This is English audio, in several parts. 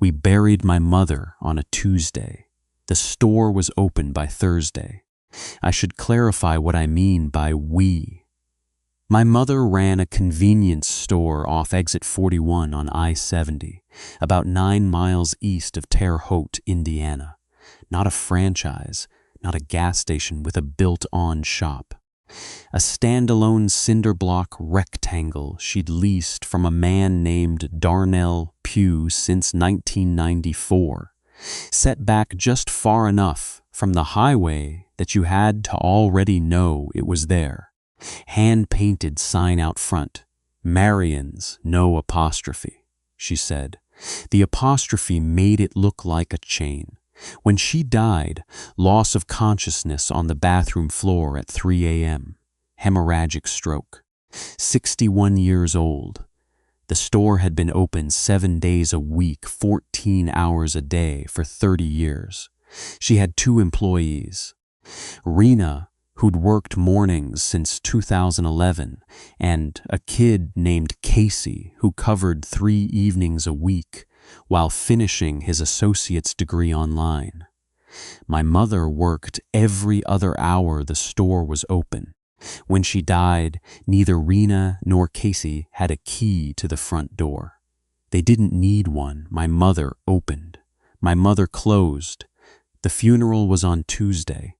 We buried my mother on a Tuesday. The store was open by Thursday. I should clarify what I mean by we. My mother ran a convenience store off exit 41 on I-70, about 9 miles east of Terre Haute, Indiana. Not a franchise, not a gas station with a built-on shop. A standalone cinder block rectangle she'd leased from a man named Darnell Pugh since 1994, set back just far enough from the highway that you had to already know it was there. Hand-painted sign out front, Marion's, no apostrophe, she said. The apostrophe made it look like a chain. When she died, loss of consciousness on the bathroom floor at 3 a.m., hemorrhagic stroke. 61 years old. The store had been open 7 days a week, 14 hours a day for 30 years. She had 2 employees. Rena, who'd worked mornings since 2011, and a kid named Casey, who covered 3 evenings a week while finishing his associate's degree online. My mother worked every other hour the store was open. When she died, neither Rena nor Casey had a key to the front door. They didn't need one. My mother opened. My mother closed. The funeral was on Tuesday.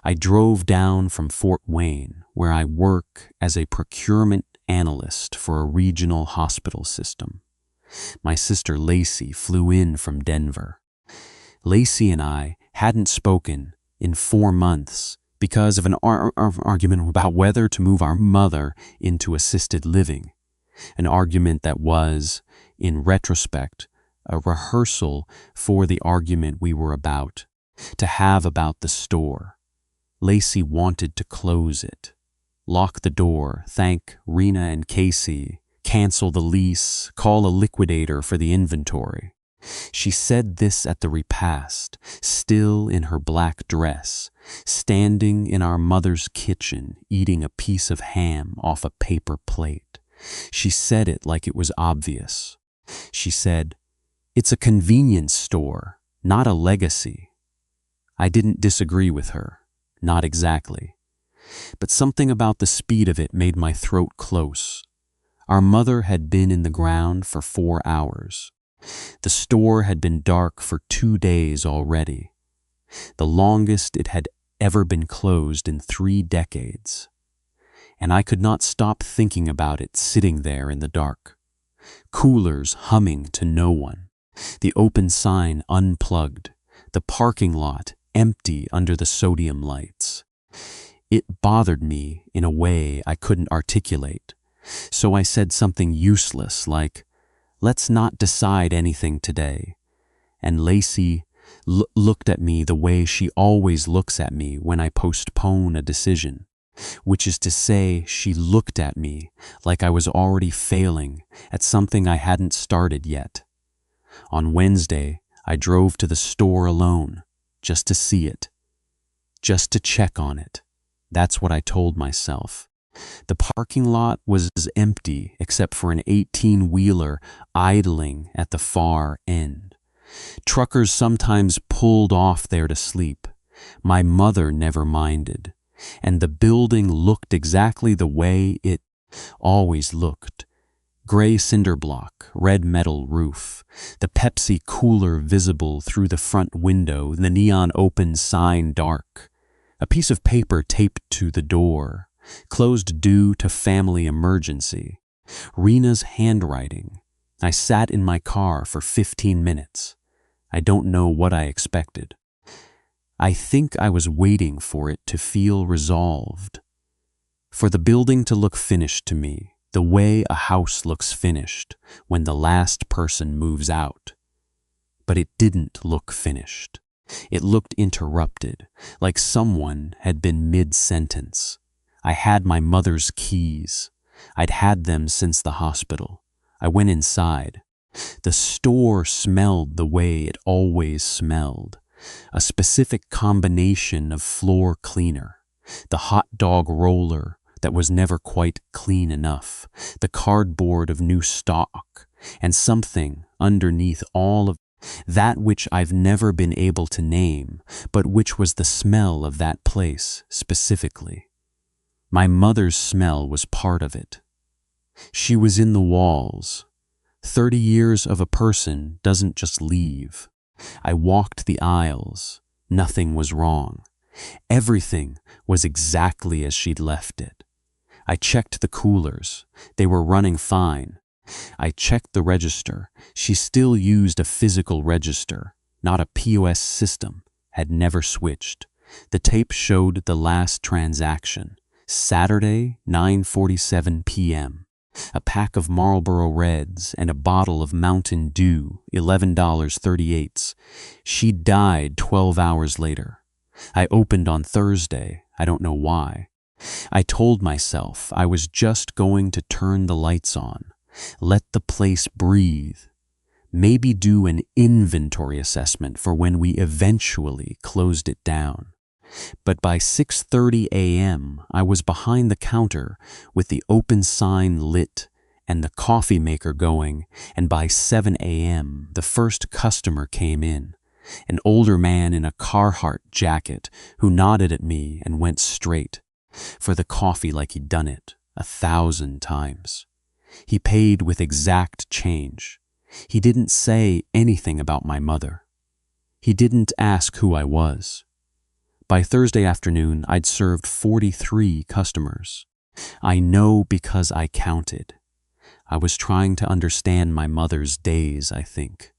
I drove down from Fort Wayne, where I work as a procurement analyst for a regional hospital system. My sister Lacey flew in from Denver. Lacey and I hadn't spoken in 4 months because of an argument about whether to move our mother into assisted living, an argument that was, in retrospect, a rehearsal for the argument we were about to have about the store. Lacey wanted to close it, lock the door, thank Rena and Casey, cancel the lease, call a liquidator for the inventory. She said this at the repast, still in her black dress, standing in our mother's kitchen, eating a piece of ham off a paper plate. She said it like it was obvious. She said, "It's a convenience store, not a legacy." I didn't disagree with her, not exactly. But something about the speed of it made my throat close. Our mother had been in the ground for 4 hours. The store had been dark for 2 days already, the longest it had ever been closed in 3 decades. And I could not stop thinking about it sitting there in the dark. Coolers humming to no one, the open sign unplugged, the parking lot empty under the sodium lights. It bothered me in a way I couldn't articulate, so I said something useless like, "Let's not decide anything today." And Lacey looked at me the way she always looks at me when I postpone a decision, which is to say, she looked at me like I was already failing at something I hadn't started yet. On Wednesday, I drove to the store alone, just to see it, just to check on it. That's what I told myself. The parking lot was empty except for an 18-wheeler idling at the far end. Truckers sometimes pulled off there to sleep. My mother never minded. And the building looked exactly the way it always looked. Gray cinder block, red metal roof, the Pepsi cooler visible through the front window, the neon open sign dark. A piece of paper taped to the door, closed due to family emergency. Rena's handwriting. I sat in my car for 15 minutes. I don't know what I expected. I think I was waiting for it to feel resolved. For the building to look finished to me, the way a house looks finished when the last person moves out. But it didn't look finished. It looked interrupted, like someone had been mid-sentence. I had my mother's keys. I'd had them since the hospital. I went inside. The store smelled the way it always smelled. A specific combination of floor cleaner, the hot dog roller that was never quite clean enough, the cardboard of new stock, and something underneath all of that which I've never been able to name, but which was the smell of that place specifically. My mother's smell was part of it. She was in the walls. 30 years of a person doesn't just leave. I walked the aisles. Nothing was wrong. Everything was exactly as she'd left it. I checked the coolers. They were running fine. I checked the register. She still used a physical register, not a POS system, had never switched. The tape showed the last transaction, Saturday, 9:47 p.m. A pack of Marlboro Reds and a bottle of Mountain Dew, $11.38. She died 12 hours later. I opened on Thursday. I don't know why. I told myself I was just going to turn the lights on, let the place breathe, maybe do an inventory assessment for when we eventually closed it down. But by 6:30 a.m., I was behind the counter with the open sign lit and the coffee maker going, and by 7 a.m., the first customer came in, an older man in a Carhartt jacket who nodded at me and went straight for the coffee like he'd done it 1,000 times. He paid with exact change. He didn't say anything about my mother. He didn't ask who I was. By Thursday afternoon, I'd served 43 customers. I know because I counted. I was trying to understand my mother's days, I think.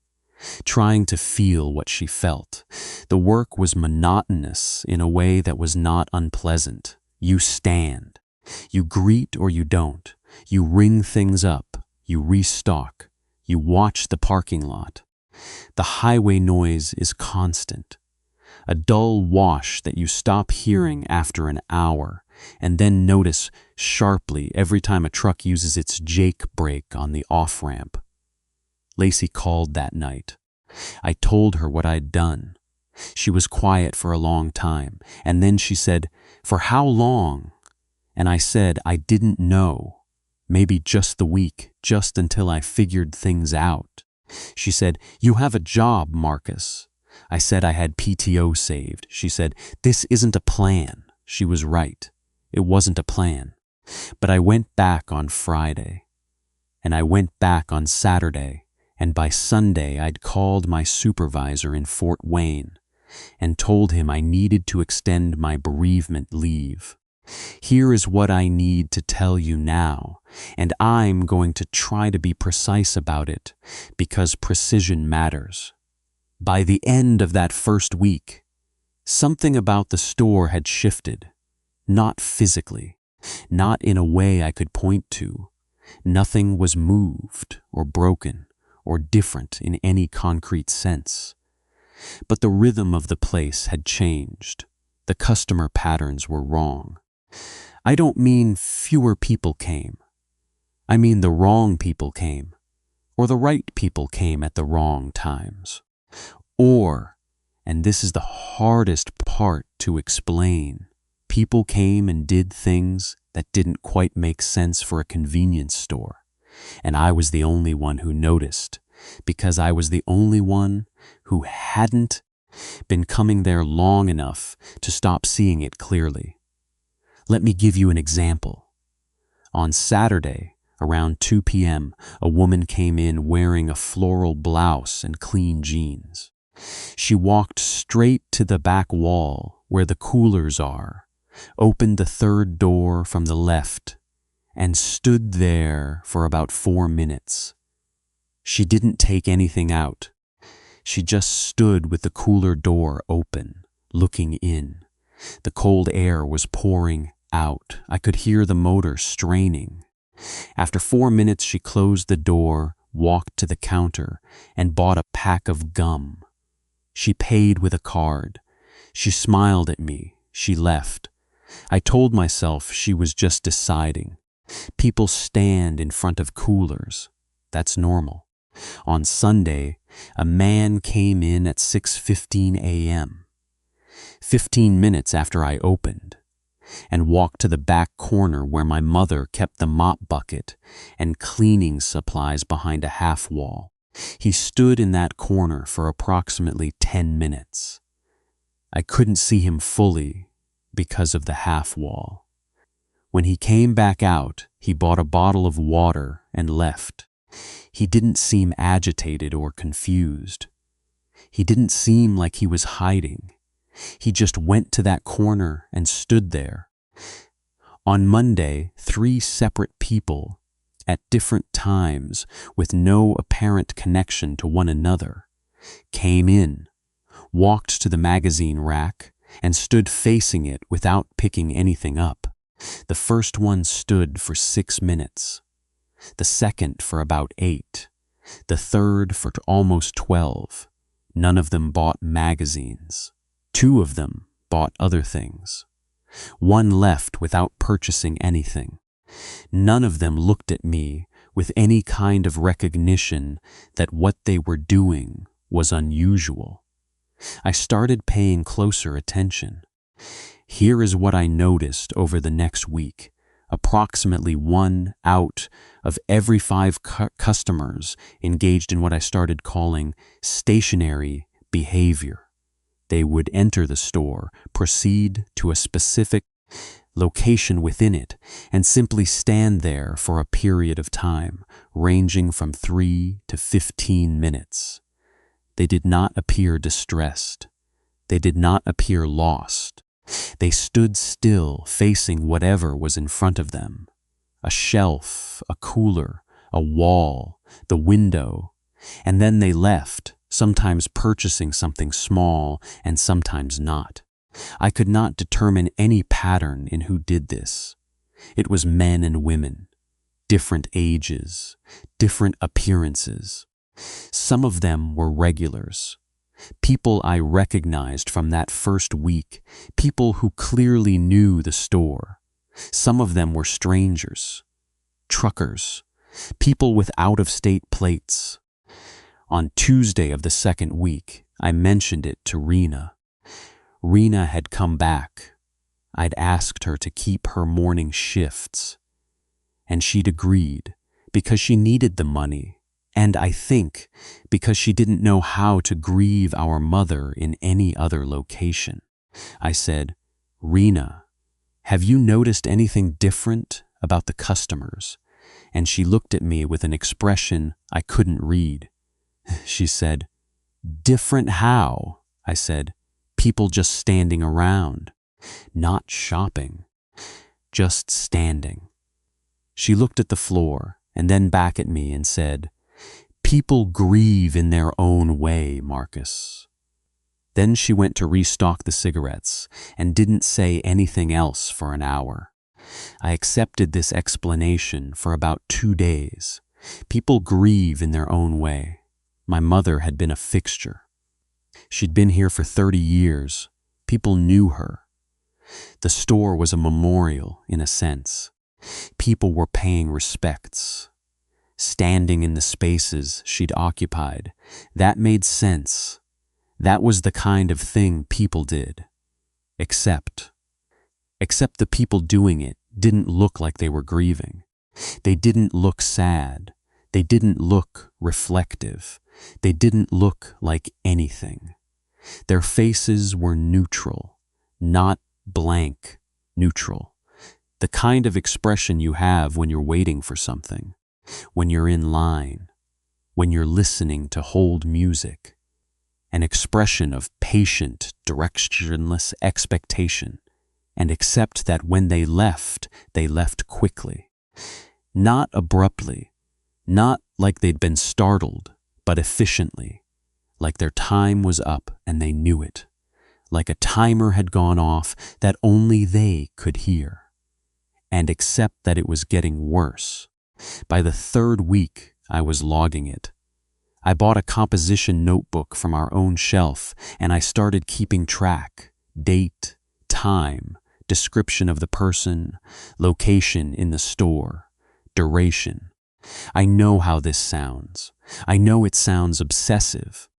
Trying to feel what she felt. The work was monotonous in a way that was not unpleasant. You stand. You greet or you don't. You ring things up. You restock. You watch the parking lot. The highway noise is constant. A dull wash that you stop hearing after an hour and then notice sharply every time a truck uses its Jake brake on the off-ramp. Lacey called that night. I told her what I'd done. She was quiet for a long time, and then she said, "For how long?" And I said I didn't know. Maybe just the week, just until I figured things out. She said, "You have a job, Marcus." I said I had PTO saved. She said, "This isn't a plan." She was right. It wasn't a plan. But I went back on Friday, and I went back on Saturday, and by Sunday I'd called my supervisor in Fort Wayne and told him I needed to extend my bereavement leave. Here is what I need to tell you now, and I'm going to try to be precise about it because precision matters. By the end of that first week, something about the store had shifted, not physically, not in a way I could point to. Nothing was moved or broken or different in any concrete sense. But the rhythm of the place had changed. The customer patterns were wrong. I don't mean fewer people came. I mean the wrong people came, or the right people came at the wrong times. Or, and this is the hardest part to explain, people came and did things that didn't quite make sense for a convenience store. And I was the only one who noticed, because I was the only one who hadn't been coming there long enough to stop seeing it clearly. Let me give you an example. On Saturday, around 2 p.m., a woman came in wearing a floral blouse and clean jeans. She walked straight to the back wall where the coolers are, opened the third door from the left, and stood there for about 4 minutes. She didn't take anything out. She just stood with the cooler door open, looking in. The cold air was pouring out. I could hear the motor straining. After 4 minutes, she closed the door, walked to the counter, and bought a pack of gum. She paid with a card. She smiled at me. She left. I told myself she was just deciding. People stand in front of coolers. That's normal. On Sunday, a man came in at 6:15 a.m., 15 minutes after I opened, and walked to the back corner where my mother kept the mop bucket and cleaning supplies behind a half wall. He stood in that corner for approximately 10 minutes. I couldn't see him fully because of the half wall. When he came back out, he bought a bottle of water and left. He didn't seem agitated or confused. He didn't seem like he was hiding. He just went to that corner and stood there. On Monday, 3 separate people, at different times, with no apparent connection to one another, came in, walked to the magazine rack, and stood facing it without picking anything up. The first one stood for 6 minutes, the second for about 8, the third for almost 12. None of them bought magazines. 2 of them bought other things. 1 left without purchasing anything. None of them looked at me with any kind of recognition that what they were doing was unusual. I started paying closer attention. Here is what I noticed over the next week. Approximately 1 out of every 5 customers engaged in what I started calling stationary behavior. They would enter the store, proceed to a specific location within it, and simply stand there for a period of time, ranging from 3 to 15 minutes. They did not appear distressed. They did not appear lost. They stood still, facing whatever was in front of them. A shelf, a cooler, a wall, the window, and then they left, sometimes purchasing something small and sometimes not. I could not determine any pattern in who did this. It was men and women, different ages, different appearances. Some of them were regulars, people I recognized from that first week, people who clearly knew the store. Some of them were strangers, truckers, people with out-of-state plates. On Tuesday of the second week, I mentioned it to Rena. Rena had come back. I'd asked her to keep her morning shifts, and she'd agreed because she needed the money, and I think because she didn't know how to grieve our mother in any other location. I said, "Rena, have you noticed anything different about the customers?" And she looked at me with an expression I couldn't read. She said, "Different how?" I said, "People just standing around, not shopping, just standing." She looked at the floor and then back at me and said, "People grieve in their own way, Marcus." Then she went to restock the cigarettes and didn't say anything else for an hour. I accepted this explanation for about 2 days. People grieve in their own way. My mother had been a fixture. She'd been here for 30 years. People knew her. The store was a memorial, in a sense. People were paying respects, standing in the spaces she'd occupied. That made sense. That was the kind of thing people did. Except the people doing it didn't look like they were grieving. They didn't look sad. They didn't look reflective. They didn't look like anything. Their faces were neutral, not blank, neutral. The kind of expression you have when you're waiting for something, when you're in line, when you're listening to hold music. An expression of patient, directionless expectation, and accept that when they left quickly. Not abruptly, not like they'd been startled, but efficiently, like their time was up and they knew it, like a timer had gone off that only they could hear, and accept that it was getting worse. By the 3rd week, I was logging it. I bought a composition notebook from our own shelf, and I started keeping track, date, time, description of the person, location in the store, duration. I know how this sounds. I know it sounds obsessive.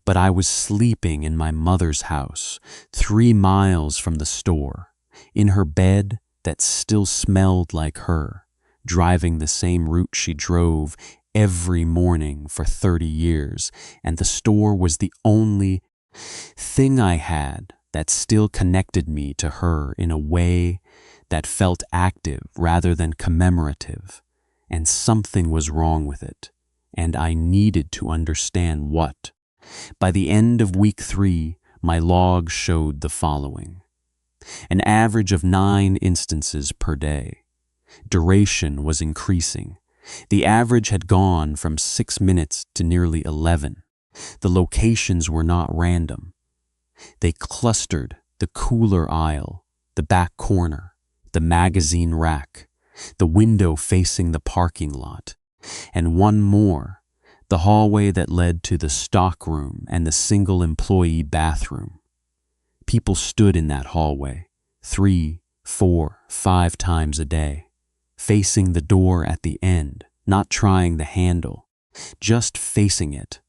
But I was sleeping in my mother's house, 3 miles from the store, in her bed that still smelled like her, driving the same route she drove every morning for 30 years, and the store was the only thing I had that still connected me to her in a way that felt active rather than commemorative, and something was wrong with it, and I needed to understand what. By the end of week 3, my log showed the following: an average of 9 instances per day. Duration was increasing. The average had gone from 6 minutes to nearly 11. The locations were not random. They clustered: the cooler aisle, the back corner, the magazine rack, the window facing the parking lot, and one more, the hallway that led to the stock room and the single employee bathroom. People stood in that hallway 3, 4, 5 times a day, facing the door at the end, not trying the handle, just facing it.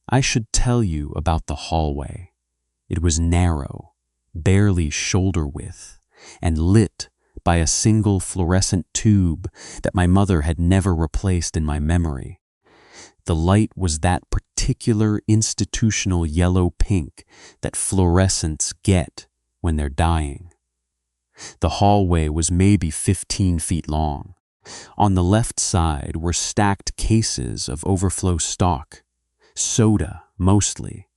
I should tell you about the hallway. It was narrow, barely shoulder width, and lit by a single fluorescent tube that my mother had never replaced in my memory. The light was that particular institutional yellow-pink that fluorescents get when they're dying. The hallway was maybe 15 feet long. On the left side were stacked cases of overflow stock, soda mostly.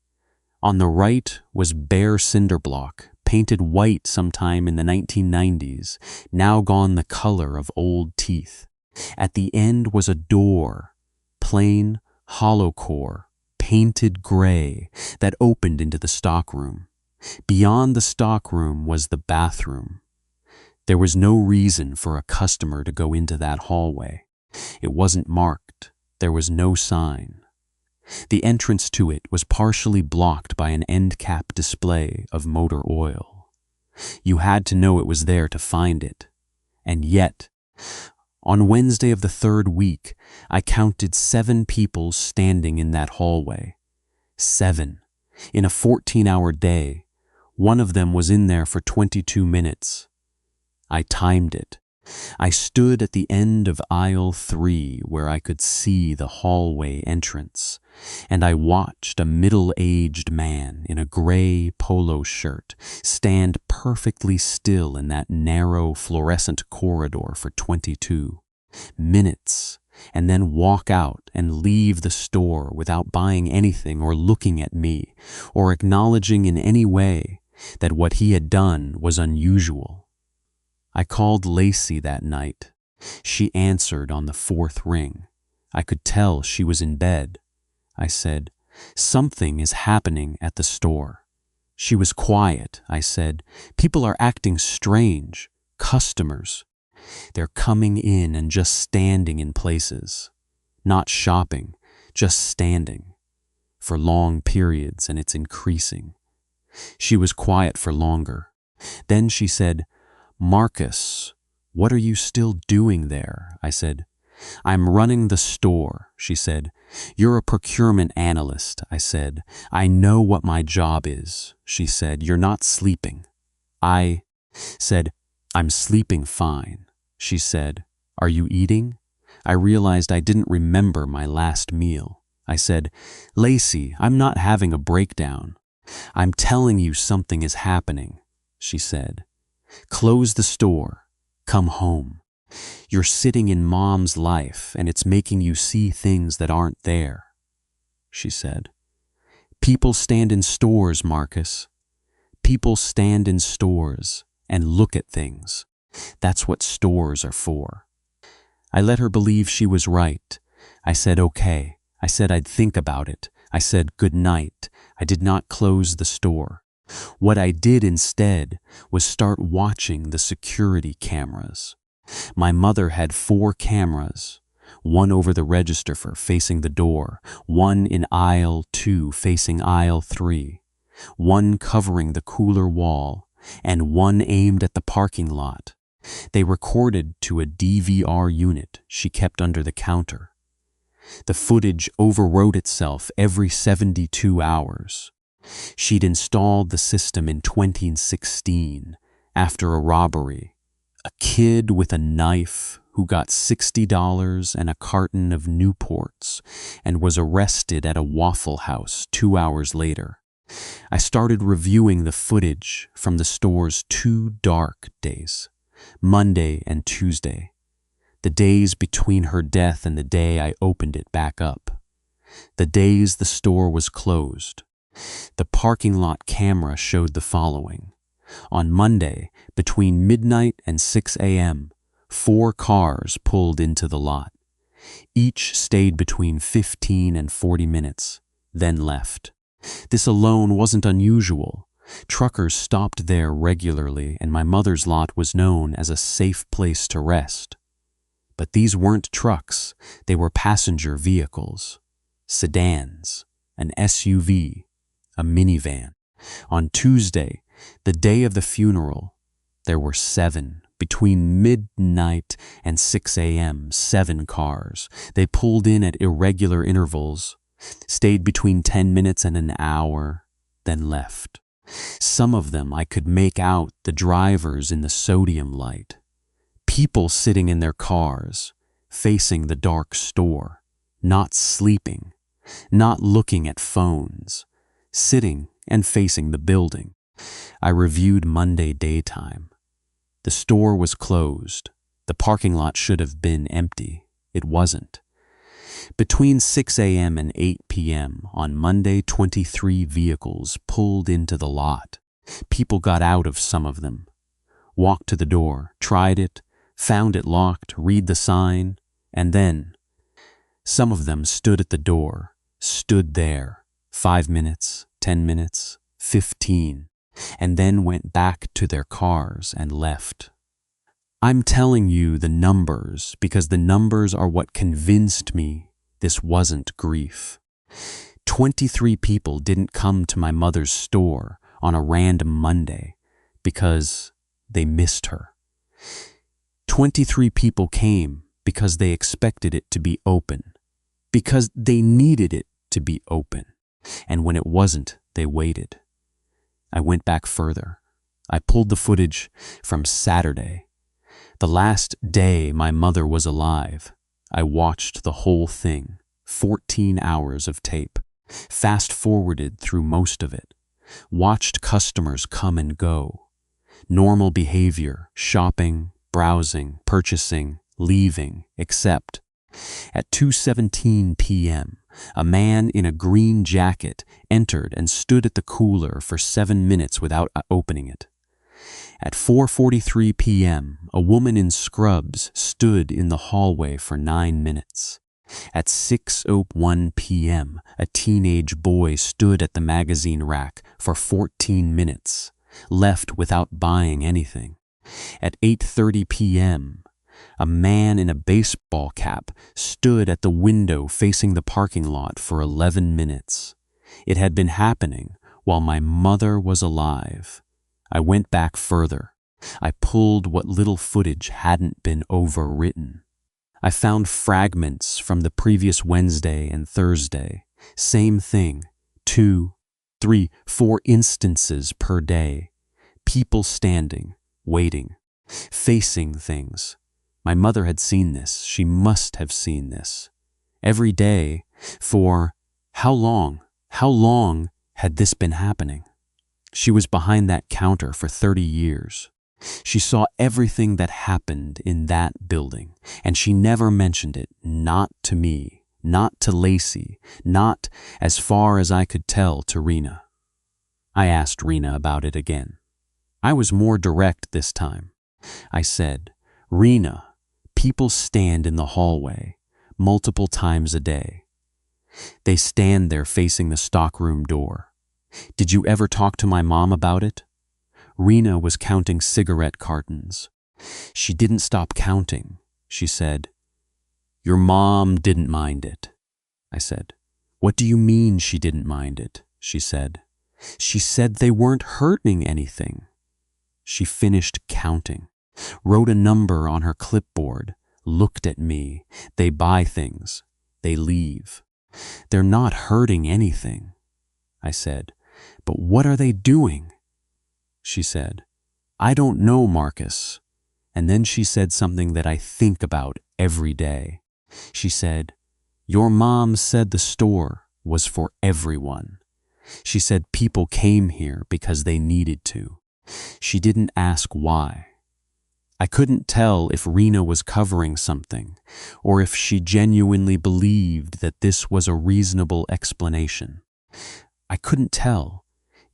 On the right was bare cinder block, painted white sometime in the 1990s, now gone the color of old teeth. At the end was a door, plain, hollow core, painted gray, that opened into the stockroom. Beyond the stockroom was the bathroom. There was no reason for a customer to go into that hallway. It wasn't marked. There was no sign. The entrance to it was partially blocked by an end cap display of motor oil. You had to know it was there to find it. And yet, on Wednesday of the 3rd week, I counted 7 people standing in that hallway. 7. In a 14-hour day. One of them was in there for 22 minutes. I timed it. I stood at the end of aisle 3 where I could see the hallway entrance, and I watched a middle-aged man in a gray polo shirt stand perfectly still in that narrow fluorescent corridor for 22 minutes, and then walk out and leave the store without buying anything or looking at me or acknowledging in any way that what he had done was unusual. I called Lacey that night. She answered on the 4th ring. I could tell she was in bed. I said, "Something is happening at the store." She was quiet. I said, "People are acting strange. Customers. They're coming in and just standing in places. Not shopping, just standing. For long periods, and it's increasing." She was quiet for longer. Then she said, "Marcus, what are you still doing there?" I said, "I'm running the store," she said. "You're a procurement analyst," I said. "I know what my job is," she said. "You're not sleeping." I said, "I'm sleeping fine." She said, "Are you eating?" I realized I didn't remember my last meal. I said, "Lacey, I'm not having a breakdown. I'm telling you something is happening," she said. "Close the store. Come home. You're sitting in Mom's life, and it's making you see things that aren't there," she said. "People stand in stores, Marcus. People stand in stores and look at things. That's what stores are for." I let her believe she was right. I said, "Okay." I said I'd think about it. I said good night. I did not close the store. What I did instead was start watching the security cameras. My mother had 4 cameras, one over the register facing the door, one in aisle 2 facing aisle 3, one covering the cooler wall, and one aimed at the parking lot. They recorded to a DVR unit she kept under the counter. The footage overwrote itself every 72 hours. She'd installed the system in 2016 after a robbery. A kid with a knife who got $60 and a carton of Newports and was arrested at a Waffle House 2 hours later. I started reviewing the footage from the store's 2 dark days, Monday and Tuesday, the days between her death and the day I opened it back up, the days the store was closed. The parking lot camera showed the following. On Monday, between midnight and 6 a.m., 4 cars pulled into the lot. Each stayed between 15 and 40 minutes, then left. This alone wasn't unusual. Truckers stopped there regularly, and my mother's lot was known as a safe place to rest. But these weren't trucks. They were passenger vehicles, sedans, an SUV, a minivan. On Tuesday, the day of the funeral, there were 7. Between midnight and 6 a.m., 7 cars. They pulled in at irregular intervals, stayed between 10 minutes and an hour, then left. Some of them I could make out the drivers in the sodium light. People sitting in their cars, facing the dark store, not sleeping, not looking at phones, sitting and facing the building. I reviewed Monday daytime. The store was closed. The parking lot should have been empty. It wasn't. Between 6 a.m. and 8 p.m. on Monday, 23 vehicles pulled into the lot. People got out of some of them, walked to the door, tried it, found it locked, read the sign, and then some of them stood at the door, stood there, 5 minutes, 10 minutes, 15, and then went back to their cars and left. I'm telling you the numbers because the numbers are what convinced me this wasn't grief. 23 people didn't come to my mother's store on a random Monday because they missed her. 23 people came because they expected it to be open, because they needed it to be open, and when it wasn't, they waited. I went back further. I pulled the footage from Saturday, the last day my mother was alive. I watched the whole thing, 14 hours of tape, fast-forwarded through most of it, watched customers come and go, normal behavior, shopping, browsing, purchasing, leaving, except at 2:17 p.m., a man in a green jacket entered and stood at the cooler for 7 minutes without opening it. At 4:43 p.m., a woman in scrubs stood in the hallway for 9 minutes. At 6:01 p.m., a teenage boy stood at the magazine rack for 14 minutes, left without buying anything. At 8:30 p.m., a man in a baseball cap stood at the window facing the parking lot for 11 minutes. It had been happening while my mother was alive. I went back further. I pulled what little footage hadn't been overwritten. I found fragments from the previous Wednesday and Thursday. Same thing. 2, 3, 4 instances per day. People standing, waiting, facing things. My mother had seen this. She must have seen this. Every day, for how long? How long had this been happening? She was behind that counter for 30 years. She saw everything that happened in that building, and she never mentioned it, not to me, not to Lacey, not, as far as I could tell, to Rena. I asked Rena about it again. I was more direct this time. I said, Rena, people stand in the hallway multiple times a day. They stand there facing the stockroom door. Did you ever talk to my mom about it? Rena was counting cigarette cartons. She didn't stop counting. She said, Your mom didn't mind it. I said, What do you mean she didn't mind it? She said they weren't hurting anything. She finished counting, wrote a number on her clipboard, looked at me. They buy things. They leave. They're not hurting anything. I said, But what are they doing? She said, I don't know, Marcus. And then she said something that I think about every day. She said, "Your mom said the store was for everyone." She said people came here because they needed to. She didn't ask why. I couldn't tell if Rena was covering something or if she genuinely believed that this was a reasonable explanation. I couldn't tell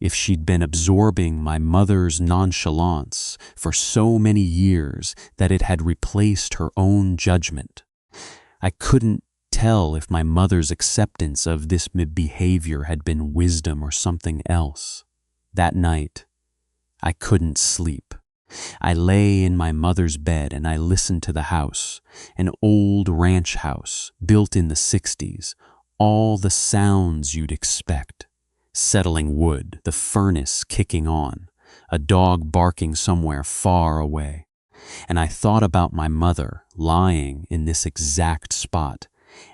if she'd been absorbing my mother's nonchalance for so many years that it had replaced her own judgment. I couldn't tell if my mother's acceptance of this behavior had been wisdom or something else. That night, I couldn't sleep. I lay in my mother's bed and I listened to the house, an old ranch house built in the 60s, all the sounds you'd expect. Settling wood, the furnace kicking on, a dog barking somewhere far away. And I thought about my mother lying in this exact spot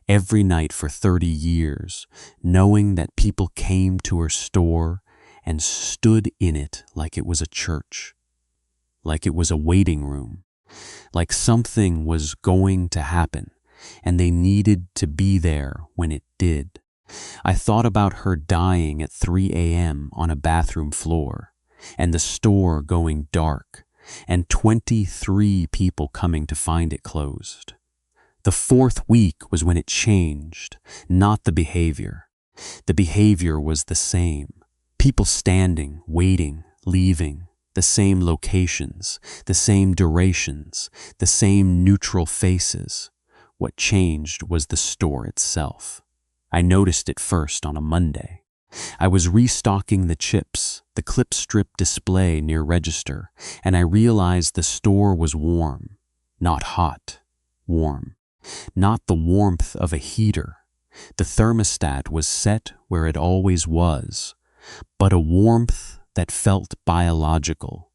every night for 30 years, knowing that people came to her store and stood in it like it was a church, like it was a waiting room, like something was going to happen and they needed to be there when it did. I thought about her dying at 3 a.m. on a bathroom floor, and the store going dark, and 23 people coming to find it closed. The 4th week was when it changed, not the behavior. The behavior was the same. People standing, waiting, leaving, the same locations, the same durations, the same neutral faces. What changed was the store itself. I noticed it first on a Monday. I was restocking the chips, the clip strip display near register, and I realized the store was warm, not hot, warm. Not the warmth of a heater. The thermostat was set where it always was, but a warmth that felt biological,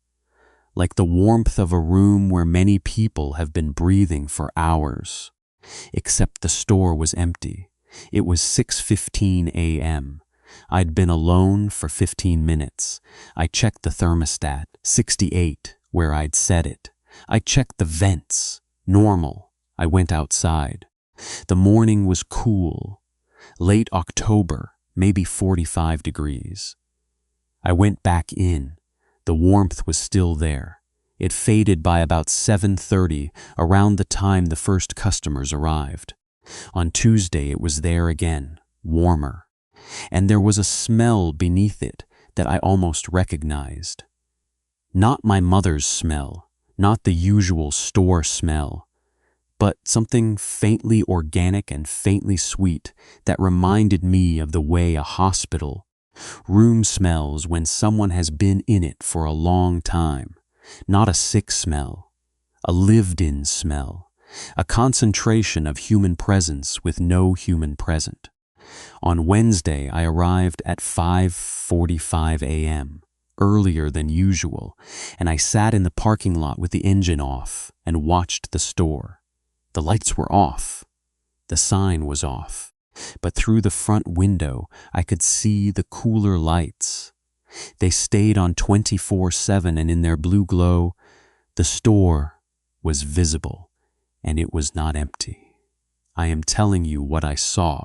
like the warmth of a room where many people have been breathing for hours. Except the store was empty. It was 6:15 a.m. I'd been alone for 15 minutes. I checked the thermostat, 68, where I'd set it. I checked the vents, normal. I went outside. The morning was cool. Late October, maybe 45 degrees. I went back in. The warmth was still there. It faded by about 7:30, around the time the first customers arrived. On Tuesday it was there again, warmer. And there was a smell beneath it that I almost recognized. Not my mother's smell, not the usual store smell, but something faintly organic and faintly sweet that reminded me of the way a hospital room smells when someone has been in it for a long time. Not a sick smell, a lived-in smell, a concentration of human presence with no human present. On Wednesday, I arrived at 5:45 a.m., earlier than usual, and I sat in the parking lot with the engine off and watched the store. The lights were off. The sign was off. But through the front window, I could see the cooler lights. They stayed on 24/7, and in their blue glow, the store was visible, and it was not empty. I am telling you what I saw.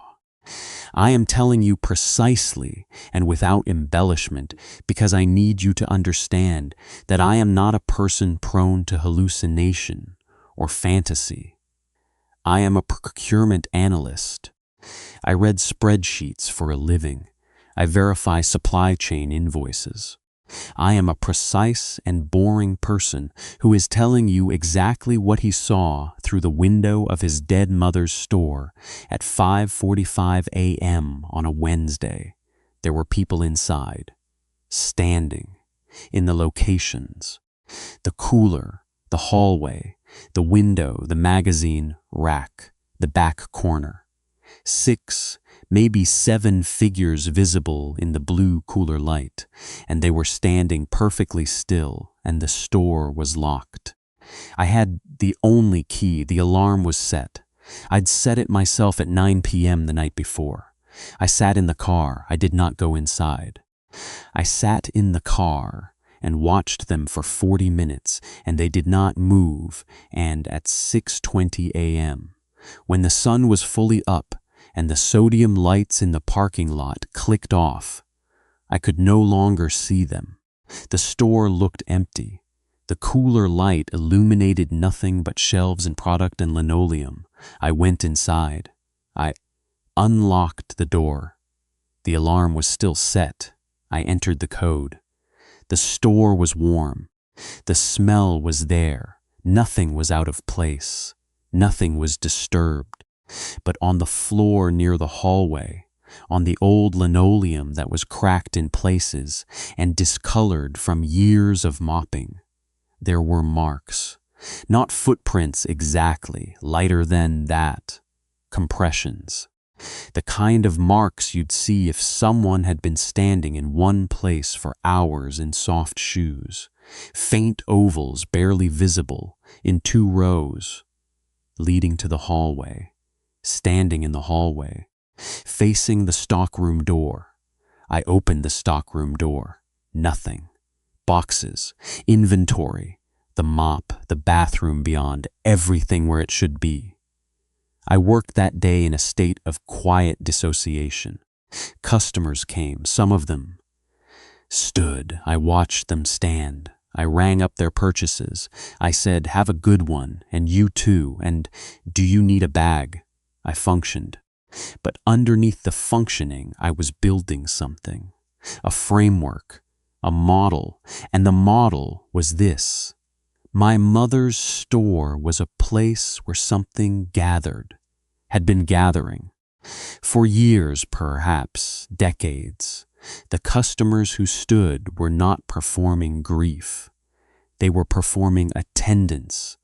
I am telling you precisely and without embellishment because I need you to understand that I am not a person prone to hallucination or fantasy. I am a procurement analyst. I read spreadsheets for a living. I verify supply chain invoices. I am a precise and boring person who is telling you exactly what he saw through the window of his dead mother's store at 5:45 a.m. on a Wednesday. There were people inside, standing, in the locations, the cooler, the hallway, the window, the magazine rack, the back corner. 6, maybe 7 figures visible in the blue cooler light, and they were standing perfectly still, and the store was locked. I had the only key. The alarm was set. I'd set it myself at 9 p.m. the night before. I sat in the car. I did not go inside. I sat in the car, and watched them for 40 minutes, and they did not move, and at 6:20 a.m., when the sun was fully up and the sodium lights in the parking lot clicked off, I could no longer see them. The store looked empty. The cooler light illuminated nothing but shelves and product and linoleum. I went inside. I unlocked the door. The alarm was still set. I entered the code. The store was warm. The smell was there. Nothing was out of place. Nothing was disturbed. But on the floor near the hallway, on the old linoleum that was cracked in places and discolored from years of mopping, there were marks. Not footprints exactly, lighter than that. Compressions. The kind of marks you'd see if someone had been standing in one place for hours in soft shoes. Faint ovals barely visible in 2 rows, leading to the hallway. Standing in the hallway, facing the stockroom door. I opened the stockroom door. Nothing. Boxes, inventory, the mop, the bathroom beyond, everything where it should be. I worked that day in a state of quiet dissociation. Customers came, some of them stood. I watched them stand. I rang up their purchases. I said, "Have a good one, and you too, and do you need a bag?" I functioned. But underneath the functioning, I was building something. A framework, a model, and the model was this. My mother's store was a place where something gathered, had been gathering. For years, perhaps decades, the customers who stood were not performing grief. They were performing attendance.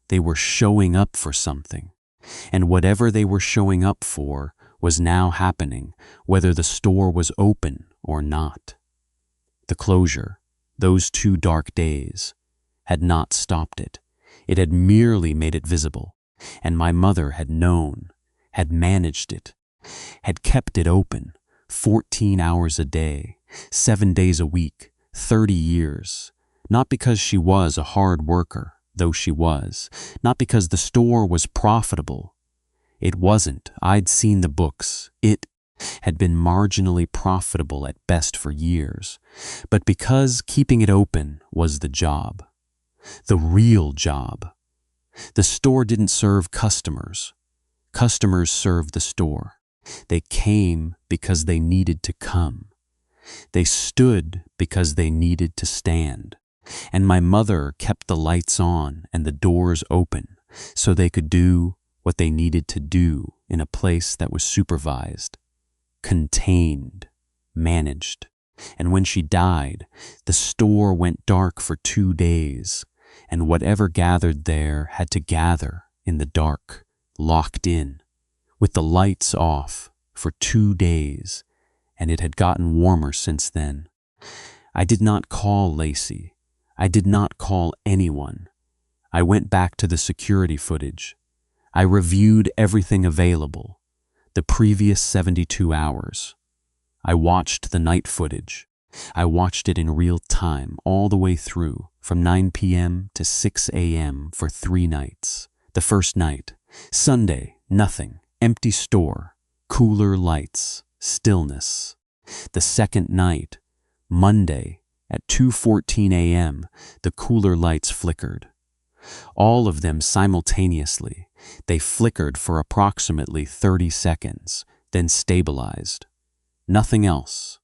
They were showing up for something. And whatever they were showing up for was now happening, whether the store was open or not. The closure, those 2 dark days, had not stopped it. It had merely made it visible, and my mother had known, had managed it, had kept it open 14 hours a day, 7 days a week, 30 years, not because she was a hard worker, though she was, not because the store was profitable. It wasn't. I'd seen the books. It had been marginally profitable at best for years, but because keeping it open was the job. The real job. The store didn't serve customers. Customers served the store. They came because they needed to come. They stood because they needed to stand. And my mother kept the lights on and the doors open so they could do what they needed to do in a place that was supervised, contained, managed. And when she died, the store went dark for 2 days, and whatever gathered there had to gather in the dark, locked in, with the lights off for 2 days, and it had gotten warmer since then. I did not call Lacey. I did not call anyone. I went back to the security footage. I reviewed everything available, the previous 72 hours. I watched the night footage. I watched it in real time all the way through, from 9 p.m. to 6 a.m. for 3 nights. The first night, Sunday, nothing, empty store, cooler lights, stillness. The second night, Monday, at 2:14 a.m., the cooler lights flickered. All of them simultaneously. They flickered for approximately 30 seconds, then stabilized. Nothing else.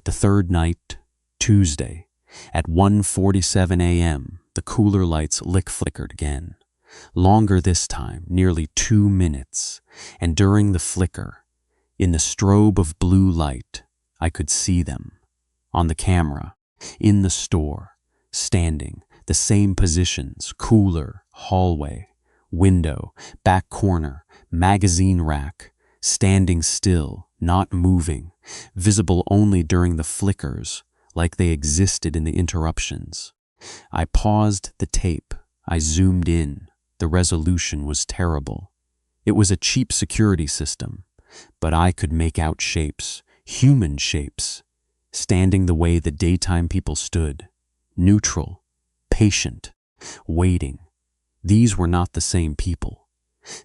The third night, Tuesday, at 1:47 a.m., the cooler lights flickered again. Longer this time, nearly 2 minutes, and during the flicker, in the strobe of blue light, I could see them. On the camera, in the store, standing, the same positions, cooler, hallway, window, back corner, magazine rack, standing still, not moving, visible only during the flickers, like they existed in the interruptions. I paused the tape. I zoomed in. The resolution was terrible. It was a cheap security system, but I could make out shapes, human shapes, standing the way the daytime people stood, neutral, patient, waiting. These were not the same people.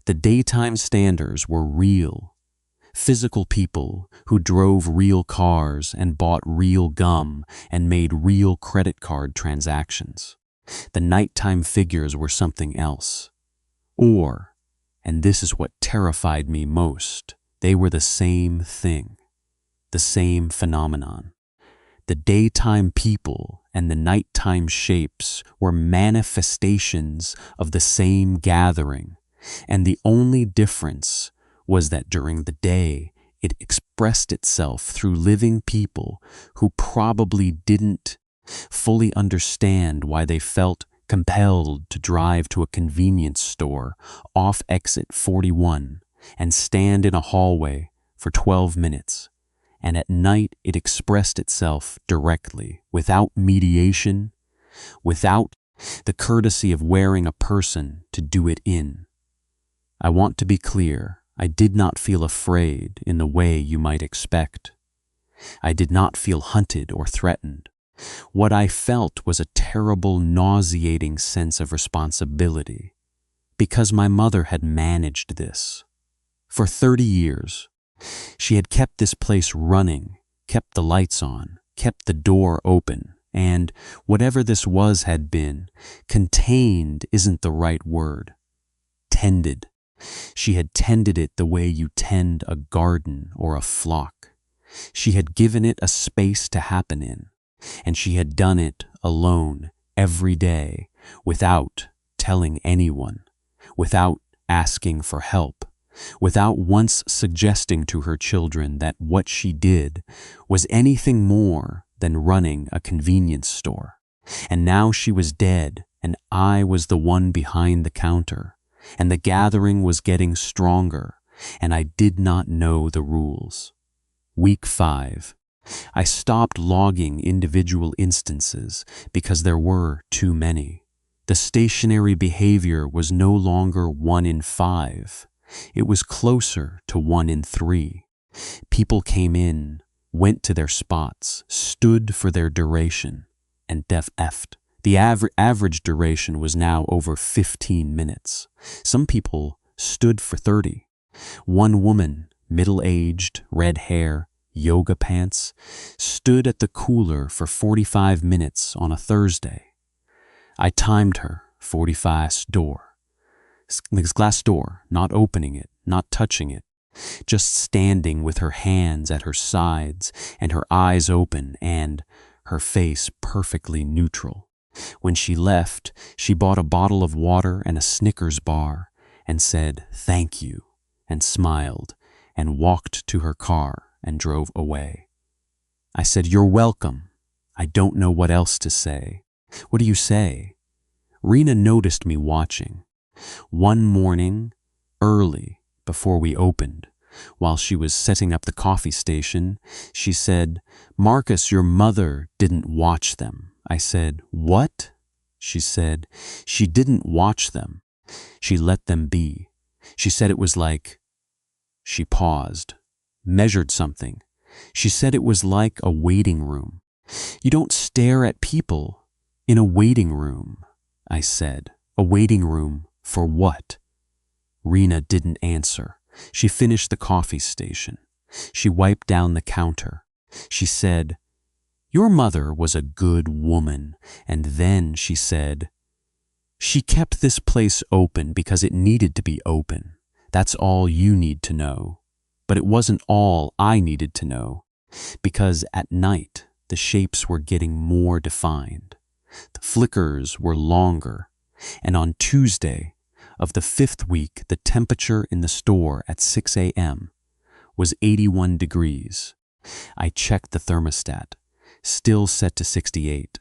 The daytime standers were real, physical people who drove real cars and bought real gum and made real credit card transactions. The nighttime figures were something else. Or, and this is what terrified me most, they were the same thing, the same phenomenon. The daytime people and the nighttime shapes were manifestations of the same gathering, and the only difference was that during the day it expressed itself through living people who probably didn't fully understand why they felt compelled to drive to a convenience store off exit 41 and stand in a hallway for 12 minutes. And at night it expressed itself directly, without mediation, without the courtesy of wearing a person to do it in. I want to be clear, I did not feel afraid in the way you might expect. I did not feel hunted or threatened. What I felt was a terrible, nauseating sense of responsibility, because my mother had managed this. For 30 years, she had kept this place running, kept the lights on, kept the door open, and whatever this was had been, contained isn't the right word. Tended. She had tended it the way you tend a garden or a flock. She had given it a space to happen in, and she had done it alone every day, without telling anyone, without asking for help, without once suggesting to her children that what she did was anything more than running a convenience store. And now she was dead, and I was the one behind the counter, and the gathering was getting stronger, and I did not know the rules. Week 5. I stopped logging individual instances because there were too many. The stationary behavior was no longer 1 in 5. It was closer to 1 in 3. People came in, went to their spots, stood for their duration, and def-effed. The average duration was now over 15 minutes. Some people stood for 30. One woman, middle-aged, red hair, yoga pants, stood at the cooler for 45 minutes on a Thursday. I timed her, 45 door. This glass door, not opening it, not touching it, just standing with her hands at her sides and her eyes open and her face perfectly neutral. When she left, she bought a bottle of water and a Snickers bar and said, "Thank you," and smiled and walked to her car and drove away. I said, "You're welcome. I don't know what else to say." "What do you say?" Rena noticed me watching. One morning, early, before we opened, while she was setting up the coffee station, she said, "Marcus, your mother didn't watch them." I said, "What?" She said, "She didn't watch them. She let them be." She said it was like... She paused, measured something. She said it was like a waiting room. "You don't stare at people in a waiting room," I said. "A waiting room for what?" Rena didn't answer. She finished the coffee station. She wiped down the counter. She said, "Your mother was a good woman." And then she said, "She kept this place open because it needed to be open. That's all you need to know." But it wasn't all I needed to know, because at night the shapes were getting more defined. The flickers were longer, and on Tuesday of the 5th week, the temperature in the store at 6 a.m. was 81 degrees. I checked the thermostat, still set to 68.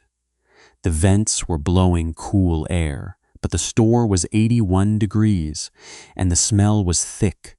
The vents were blowing cool air, but the store was 81 degrees, and the smell was thick